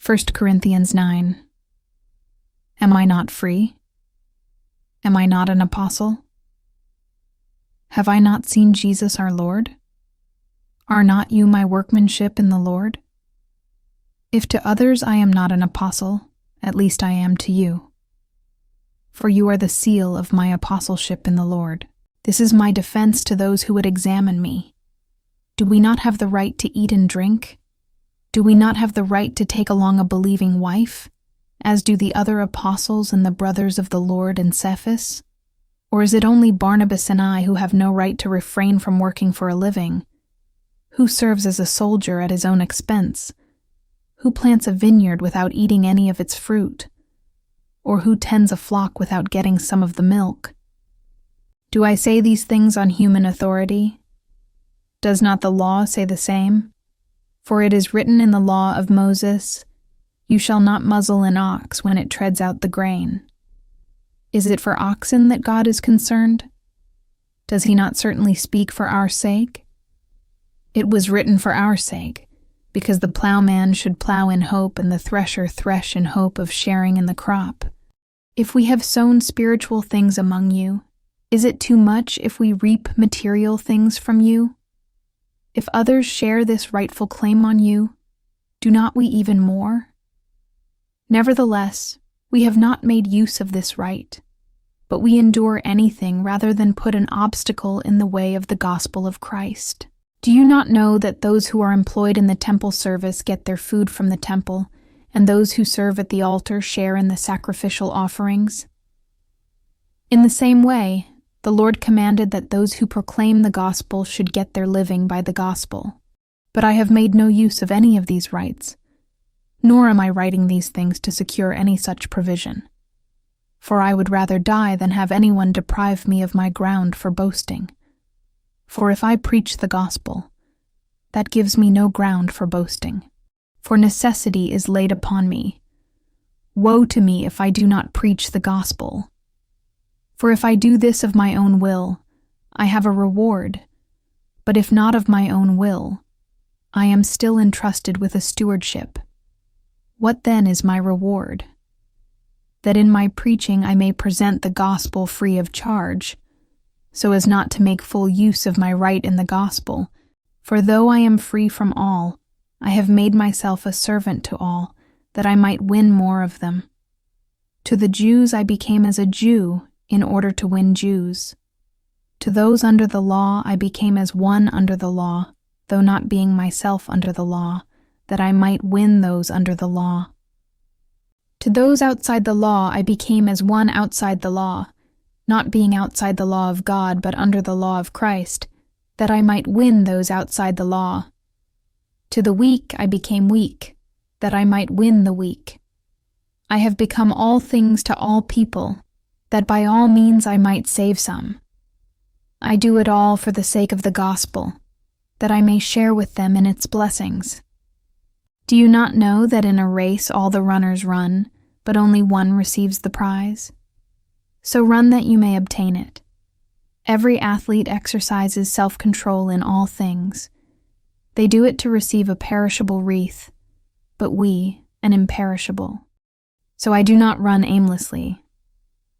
1 Corinthians 9. Am I not free? Am I not an apostle? Have I not seen Jesus our Lord? Are not you my workmanship in the Lord? If to others I am not an apostle, at least I am to you. For you are the seal of my apostleship in the Lord. This is my defense to those who would examine me. Do we not have the right to eat and drink? Do we not have the right to take along a believing wife, as do the other apostles and the brothers of the Lord and Cephas? Or is it only Barnabas and I who have no right to refrain from working for a living? Who serves as a soldier at his own expense? Who plants a vineyard without eating any of its fruit? Or who tends a flock without getting some of the milk? Do I say these things on human authority? Does not the law say the same? For it is written in the law of Moses, "You shall not muzzle an ox when it treads out the grain." Is it for oxen that God is concerned? Does he not certainly speak for our sake? It was written for our sake, because the plowman should plow in hope and the thresher thresh in hope of sharing in the crop. If we have sown spiritual things among you, is it too much if we reap material things from you? If others share this rightful claim on you, do not we even more? Nevertheless, we have not made use of this right, but we endure anything rather than put an obstacle in the way of the gospel of Christ. Do you not know that those who are employed in the temple service get their food from the temple, and those who serve at the altar share in the sacrificial offerings? In the same way, the Lord commanded that those who proclaim the gospel should get their living by the gospel. But I have made no use of any of these rights, nor am I writing these things to secure any such provision. For I would rather die than have anyone deprive me of my ground for boasting. For if I preach the gospel, that gives me no ground for boasting. For necessity is laid upon me. Woe to me if I do not preach the gospel. For if I do this of my own will, I have a reward, but if not of my own will, I am still entrusted with a stewardship. What then is my reward? That in my preaching I may present the gospel free of charge, so as not to make full use of my right in the gospel. For though I am free from all, I have made myself a servant to all, that I might win more of them. To the Jews I became as a Jew, in order to win Jews. To those under the law I became as one under the law, though not being myself under the law, that I might win those under the law. To those outside the law I became as one outside the law, not being outside the law of God but under the law of Christ, that I might win those outside the law. To the weak I became weak, that I might win the weak. I have become all things to all people, that by all means I might save some. I do it all for the sake of the gospel, that I may share with them in its blessings. Do you not know that in a race all the runners run, but only one receives the prize? So run that you may obtain it. Every athlete exercises self-control in all things. They do it to receive a perishable wreath, but we an imperishable. So I do not run aimlessly.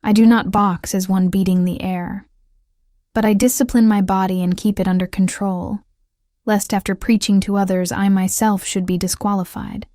I do not box as one beating the air, but I discipline my body and keep it under control, lest after preaching to others I myself should be disqualified.